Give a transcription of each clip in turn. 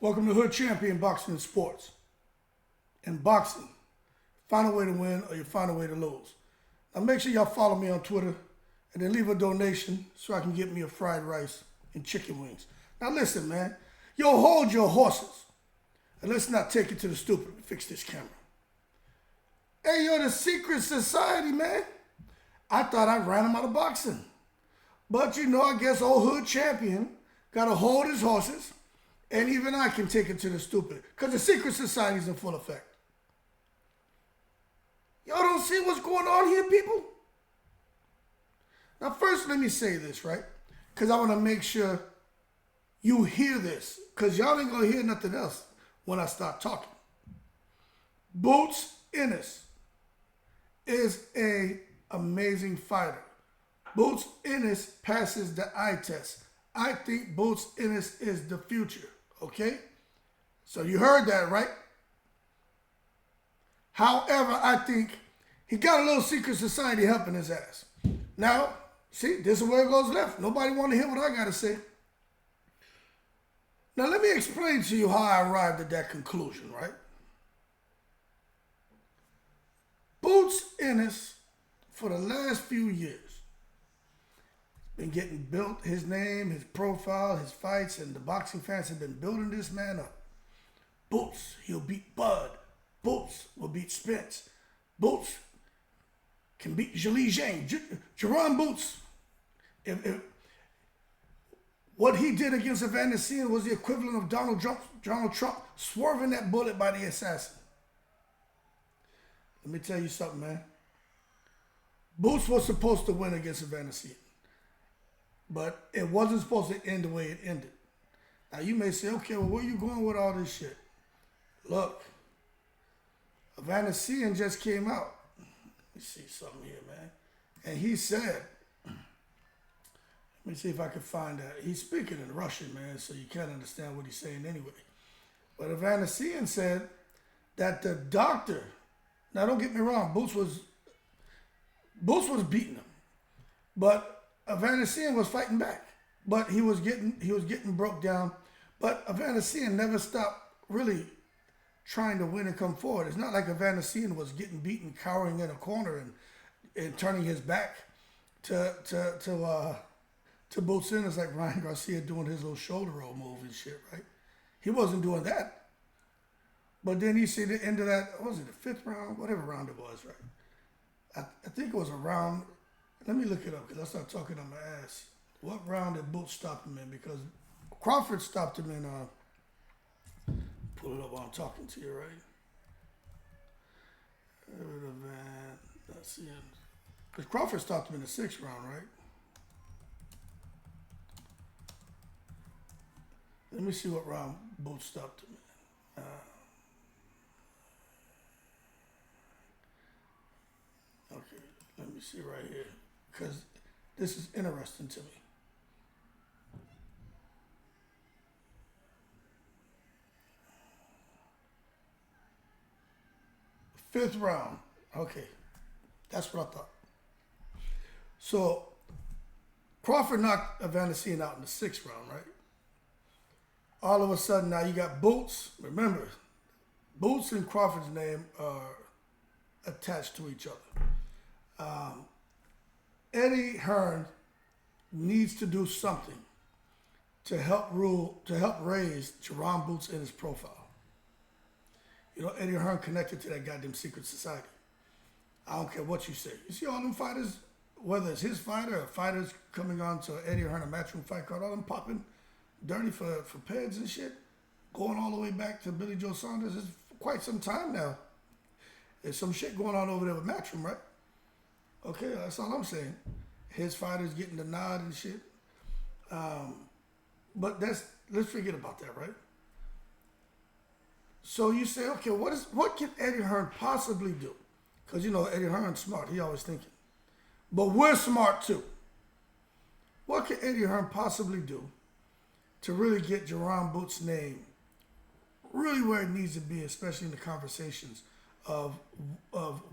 Welcome to Hood Champion Boxing and Sports. In boxing, find a way to win or you find a way to lose. Now make sure y'all follow me on Twitter and then leave a donation so I can get me a fried rice and chicken wings. Now listen, man. Yo, hold your horses. And let's not take it to the stupid. Fix this camera. Hey, yo, the secret society, man. I thought I ran him out of boxing. But you know, I guess old Hood Champion got to hold his horses. And even I can take it to the stupid. Because the secret society's in full effect. Y'all don't see what's going on here, people? Now, first, let me say this, right? Because I want to make sure you hear this. Because y'all ain't going to hear nothing else when I start talking. Boots Ennis is an amazing fighter. Boots Ennis passes the eye test. I think Boots Ennis is the future, okay? So you heard that, right? However, I think he got a little secret society helping his ass. Now, see, this is where it goes left. Nobody want to hear what I got to say. Now, let me explain to you how I arrived at that conclusion, right? Boots Ennis, for the last few years, been getting built, his name, his profile, his fights, and the boxing fans have been building this man up. Boots, he'll beat Bud. Boots will beat Spence. Boots can beat Zhali Zhang. Jaron Boots. If what he did against Avanesyan was the equivalent of Donald Trump swerving that bullet by the assassin. Let me tell you something, man. Boots was supposed to win against Avanesyan. But it wasn't supposed to end the way it ended. Now you may say, okay, well, where you going with all this shit? Look, Avanesyan just came out. Let me see something here, man. And he said, let me see if I can find that. He's speaking in Russian, man, so you can't understand what he's saying anyway. But Avanesyan said that the doctor, now don't get me wrong, Boots was beating him. But Avanesyan was fighting back, but he was getting broke down. But Avanesyan never stopped really trying to win and come forward. It's not like Avanesyan was getting beaten, cowering in a corner and turning his back to Boots Ennis like Ryan Garcia doing his little shoulder roll move and shit, right? He wasn't doing that. But then you see the end of that, what was it, the fifth round? Whatever round it was, right? I think it was a round. Let me look it up because I start talking on my ass. What round did Boots stop him in? Because Crawford stopped him in, pull it up while I'm talking to you, right? That's the end. Because Crawford stopped him in the sixth round, right? Let me see what round Boots stopped him in. Okay, let me see right here. Because this is interesting to me. Fifth round. Okay. That's what I thought. So, Crawford knocked Avanesyan out in the sixth round, right? All of a sudden, now you got Boots. Remember, Boots and Crawford's name are attached to each other. Eddie Hearns needs to do something to help raise Jaron Boots in his profile. You know, Eddie Hearns connected to that goddamn secret society. I don't care what you say. You see all them fighters, whether it's his fighter or fighters coming on to Eddie Hearns a matchroom fight card, all them popping dirty for peds and shit, going all the way back to Billy Joe Saunders. It's quite some time now. There's some shit going on over there with matchroom, right? Okay, that's all I'm saying. His fighter's getting the nod and shit. But let's forget about that, right? So you say, okay, what can Eddie Hearns possibly do? Because you know Eddie Hearns smart. He always thinking. But we're smart too. What can Eddie Hearns possibly do to really get Jaron Boots' name really where it needs to be, especially in the conversations of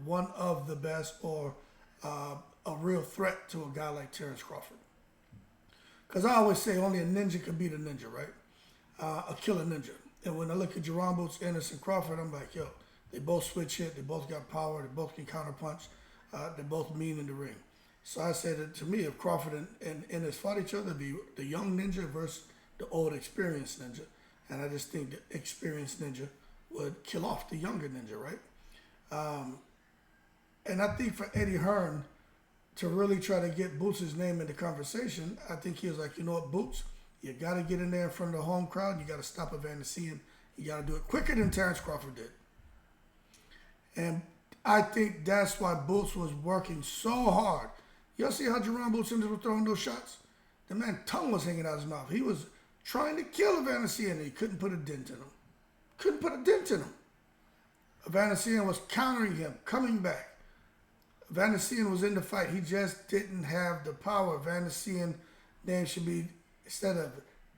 one of the best or a real threat to a guy like Terrence Crawford? Because I always say only a ninja can beat a ninja, right? A killer ninja. And when I look at Jaron Boots, Ennis, and Crawford, I'm like, yo, they both switch hit, they both got power, they both can counterpunch, they're both mean in the ring. So I said that to me, if Crawford and Ennis fought each other, it'd be the young ninja versus the old experienced ninja. And I just think the experienced ninja would kill off the younger ninja, right? And I think for Eddie Hearn to really try to get Boots' name in the conversation, I think he was like, you know what, Boots, you got to get in there in front of the home crowd. You got to stop Avanesyan. You got to do it quicker than Terrence Crawford did. And I think that's why Boots was working so hard. Y'all see how Jaron Boots was throwing those shots? The man's tongue was hanging out of his mouth. He was trying to kill Avanesyan and he couldn't put a dent in him. Couldn't put a dent in him. Avanesyan was countering him, coming back. Avanesyan was in the fight. He just didn't have the power. Avanesyan name should be, instead of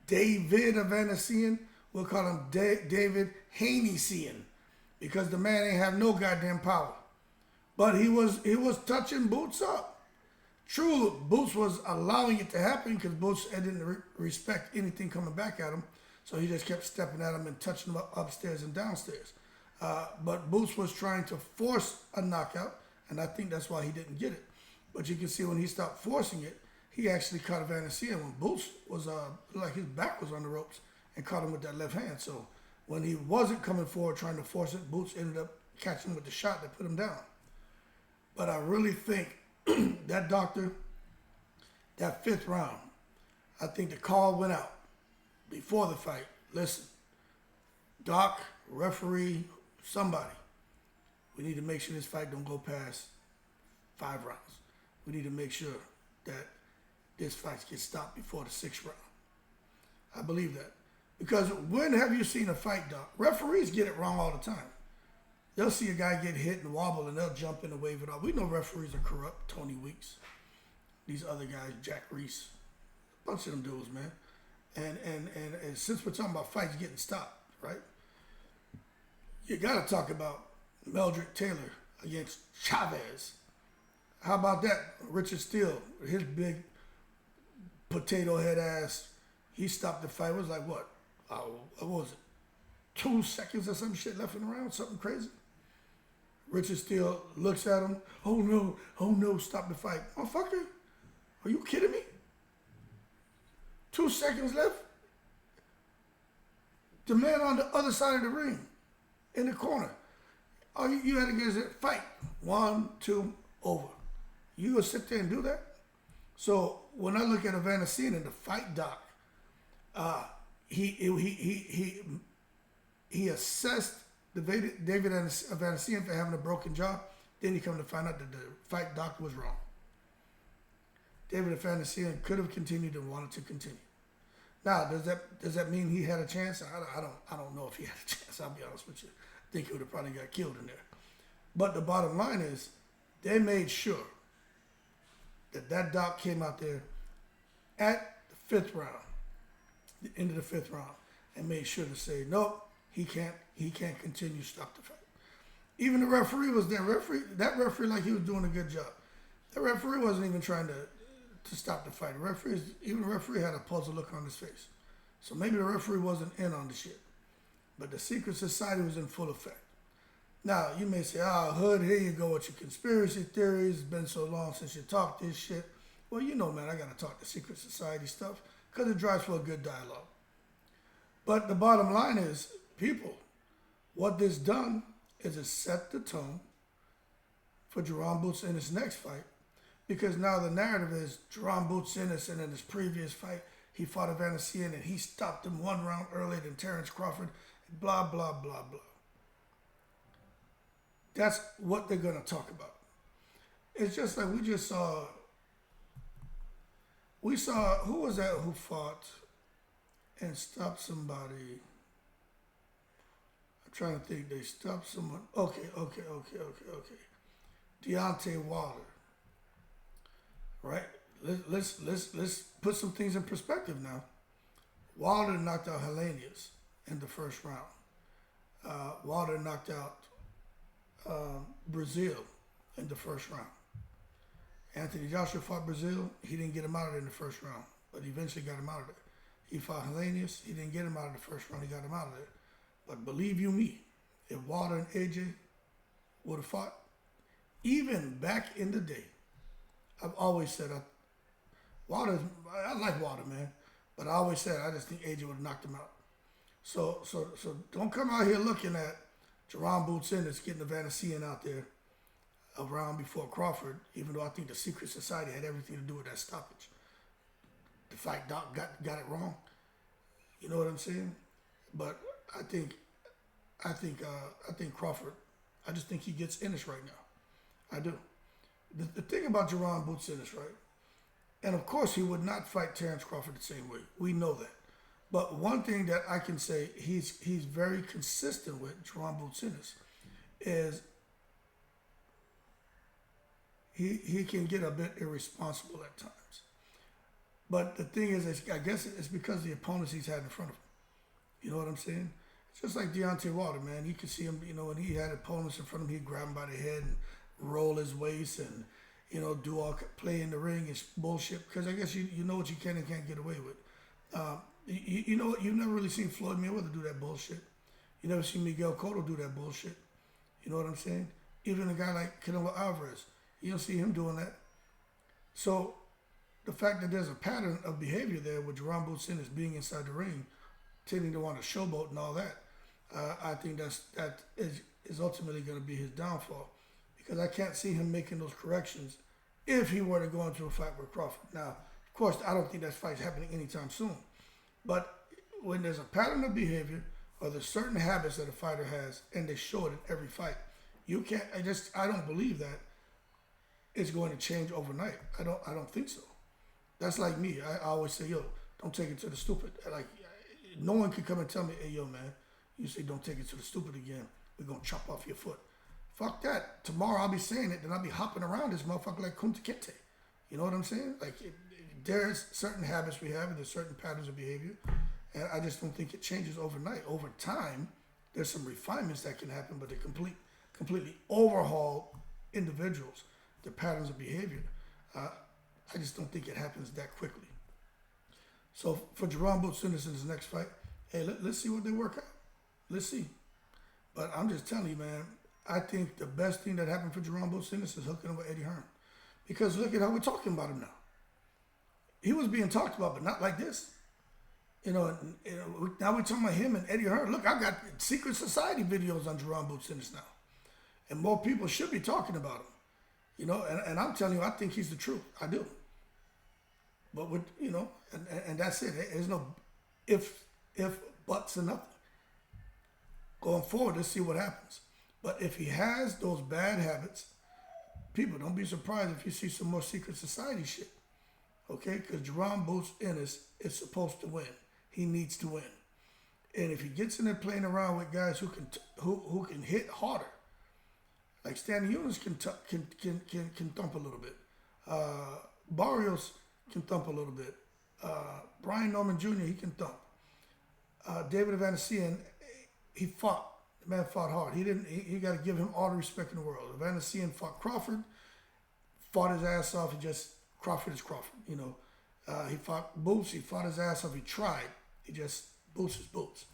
David Avanesyan, we'll call him David Hanesian, because the man ain't have no goddamn power. But he was touching Boots up. True, Boots was allowing it to happen because Boots didn't respect anything coming back at him. So he just kept stepping at him and touching him up upstairs and downstairs. But Boots was trying to force a knockout, and I think that's why he didn't get it. But you can see when he stopped forcing it, he actually caught Avanesyan when Boots was like his back was on the ropes and caught him with that left hand. So when he wasn't coming forward trying to force it, Boots ended up catching him with the shot that put him down. But I really think that doctor, that 5th round, I think the call went out before the fight. Listen, doc, referee, somebody, we need to make sure this fight don't go past 5 rounds. We need to make sure that this fight gets stopped before the 6th round. I believe that. Because when have you seen a fight, doc? Referees get it wrong all the time. They'll see a guy get hit and wobble and they'll jump in and wave it off. We know referees are corrupt. Tony Weeks, these other guys, Jack Reese, a bunch of them dudes, man. And since we're talking about fights getting stopped, right? You got to talk about Meldrick Taylor against Chavez. How about that? Richard Steele, his big potato head ass, he stopped the fight. It was like, what was it? 2 seconds or some shit left in the round, something crazy. Richard Steele looks at him. Oh no, stop the fight. Motherfucker, are you kidding me? 2 seconds left. The man on the other side of the ring, in the corner. All you had to get is a fight. 1, 2, over. You gonna sit there and do that? So when I look at Avanesyan in the fight doc, he assessed David Avanesyan for having a broken jaw. Then he come to find out that the fight doctor was wrong. David Avanesyan could have continued and wanted to continue. Now, does that mean he had a chance? I don't know if he had a chance. I'll be honest with you. I think he would have probably got killed in there. But the bottom line is, they made sure that doc came out there at the 5th round, the end of the 5th round, and made sure to say, nope, he can't continue, stop the fight. Even the referee was there. That referee, like he was doing a good job. The referee wasn't even trying to stop the fight. Even the referee had a puzzled look on his face. So maybe the referee wasn't in on the shit. But the secret society was in full effect. Now, you may say, Hood, here you go with your conspiracy theories. It's been so long since you talked this shit. Well, you know, man, I got to talk the secret society stuff because it drives for a good dialogue. But the bottom line is, people, what this done is it set the tone for Jaron Boots in his next fight, because now the narrative is Jaron Boots innocent, and in his previous fight, he fought Avanesyan and he stopped him 1 round earlier than Terrence Crawford, blah, blah, blah, blah. That's what they're going to talk about. It's just like we saw, who was that who fought and stopped somebody? I'm trying to think. They stopped someone. Okay. Deontay Wilder. Right? Let's put some things in perspective now. Wilder knocked out Hearns in the 1st round. Wilder knocked out Brazil in the 1st round. Anthony Joshua fought Brazil. He didn't get him out of there in the 1st round, but he eventually got him out of there. He fought Hearns. He didn't get him out of the 1st round. He got him out of there. But believe you me, if Wilder and AJ would have fought, even back in the day, I've always said I like Wilder, man, but I always said I just think AJ would have knocked him out. So don't come out here looking at Jaron Boots Ennis getting Avanesyan out there around before Crawford, even though I think the secret society had everything to do with that stoppage. The fight doc got it wrong. You know what I'm saying? But I think Crawford, I just think he gets Ennis right now. I do. The thing about Jaron Boots Ennis, right? And of course he would not fight Terrence Crawford the same way. We know that. But one thing that I can say he's very consistent with, Jaron Boots Ennis, is he can get a bit irresponsible at times. But the thing is, I guess it's because of the opponents he's had in front of him. You know what I'm saying? It's just like Deontay Wilder, man. You could see him, when he had opponents in front of him, he'd grab him by the head and roll his waist and, do all play in the ring and bullshit. Because I guess you know what you can and can't get away with. You know what? You've never really seen Floyd Mayweather do that bullshit. You never seen Miguel Cotto do that bullshit. You know what I'm saying? Even a guy like Canelo Alvarez, you don't see him doing that. So the fact that there's a pattern of behavior there with Jaron Boots Ennis being inside the ring, tending to want to showboat and all that, I think that is ultimately going to be his downfall, because I can't see him making those corrections if he were to go into a fight with Crawford. Now, of course, I don't think that fight's happening anytime soon. But when there's a pattern of behavior or there's certain habits that a fighter has and they show it in every fight, you can't. I don't believe that it's going to change overnight. I don't think so. That's like me. I always say, yo, don't take it to the stupid. Like, no one can come and tell me, hey, yo, man, you say don't take it to the stupid again. We're going to chop off your foot. Fuck that. Tomorrow I'll be saying it, then I'll be hopping around this motherfucker like Kunta Kinte. You know what I'm saying? Like, there's certain habits we have and there's certain patterns of behavior. And I just don't think it changes overnight. Over time, there's some refinements that can happen, but they completely overhaul individuals, their patterns of behavior. I just don't think it happens that quickly. So for Jaron Boots Ennis in his next fight, hey, let's see what they work out. Let's see. But I'm just telling you, man, I think the best thing that happened for Jaron Boots Ennis is hooking up with Eddie Hearn. Because look at how we're talking about him now. He was being talked about, but not like this. Now we're talking about him and Eddie Hearn. Look, I got secret society videos on Jaron Boots Ennis now. And more people should be talking about him. And I'm telling you, I think he's the truth. I do. But and that's it. There's no if, buts, or nothing. Going forward, let's see what happens. But if he has those bad habits, people, don't be surprised if you see some more secret society shit. Okay? Because Jaron Boots Ennis is supposed to win. He needs to win. And if he gets in there playing around with guys who can hit harder, like Stanley Eunice can thump a little bit. Barrios can thump a little bit. Brian Norman Jr., he can thump. David Avanesyan, he fought. The man fought hard. He got to give him all the respect in the world. Avanesyan fought Crawford, fought his ass off. Crawford is Crawford. He fought Boots. He fought his ass off. He tried. Boots is Boots.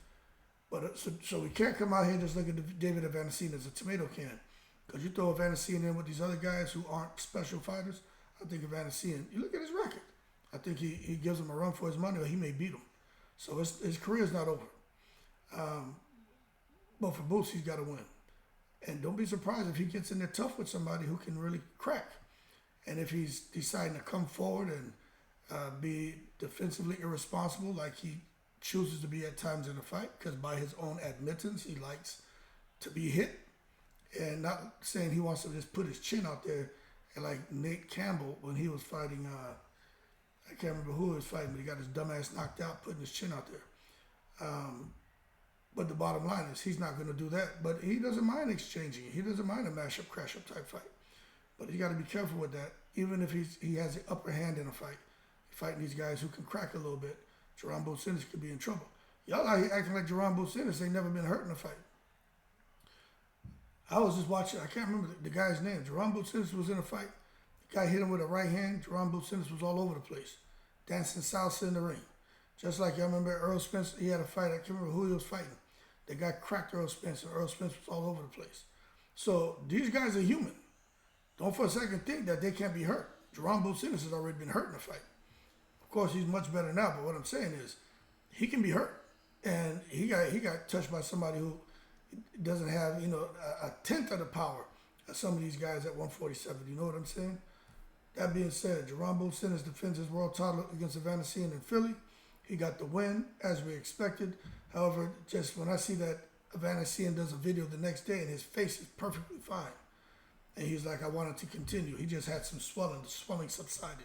But so we can't come out here and just look at David Avanesyan as a tomato can. Because you throw Avanesyan in with these other guys who aren't special fighters, I think Avanesyan, you look at his record, I think he gives him a run for his money, or he may beat him. So his career's not over. But for Boots, he's got to win. And don't be surprised if he gets in there tough with somebody who can really crack. And if he's deciding to come forward and be defensively irresponsible like he chooses to be at times in a fight, because by his own admittance, he likes to be hit. And not saying he wants to just put his chin out there, and like Nate Campbell when he was fighting, I can't remember who he was fighting, but he got his dumb ass knocked out putting his chin out there. But the bottom line is he's not going to do that. But he doesn't mind exchanging. He doesn't mind a mash-up, crash-up type fight. But you got to be careful with that. Even if he has the upper hand in a fight, fighting these guys who can crack a little bit, Jaron Boots Ennis could be in trouble. Y'all out here acting like Jaron Boots Ennis ain't never been hurt in a fight. I was just watching, I can't remember the guy's name. Jaron Boots Ennis was in a fight. The guy hit him with a right hand. Jaron Boots Ennis was all over the place, dancing salsa in the ring. Just like y'all remember Earl Spence, he had a fight. I can't remember who he was fighting. They got cracked Earl Spence, and Earl Spence was all over the place. So these guys are human. Don't for a second think that they can't be hurt. Jaron Ennis has already been hurt in the fight. Of course, he's much better now, but what I'm saying is he can be hurt. And he got touched by somebody who doesn't have, a tenth of the power of some of these guys at 147. You know what I'm saying? That being said, Jaron Ennis defends his world title against Avanesyan in Philly. He got the win, as we expected. However, just when I see that Avanesyan does a video the next day and his face is perfectly fine, and he's like, I wanted to continue. He just had some swelling. The swelling subsided.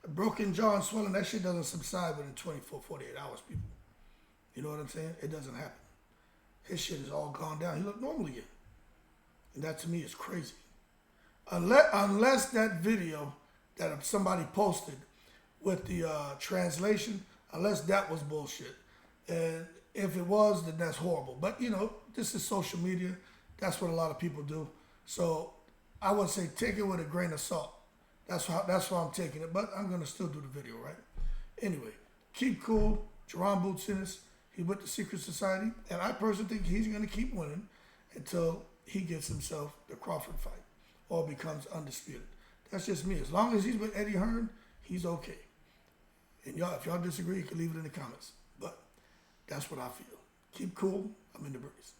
A broken jaw and swelling, that shit doesn't subside within 24, 48 hours, people. You know what I'm saying? It doesn't happen. His shit is all gone down. He looked normal again. And that to me is crazy. Unless that video that somebody posted with the translation, unless that was bullshit. And if it was, then that's horrible. But, this is social media. That's what a lot of people do. So I would say take it with a grain of salt. That's why I'm taking it. But I'm going to still do the video, right? Anyway, keep cool. Jaron Ennis, he's with the Secret Society. And I personally think he's going to keep winning until he gets himself the Crawford fight or becomes undisputed. That's just me. As long as he's with Eddie Hearn, he's okay. And if y'all disagree, you can leave it in the comments. But that's what I feel. Keep cool. I'm in the breeze.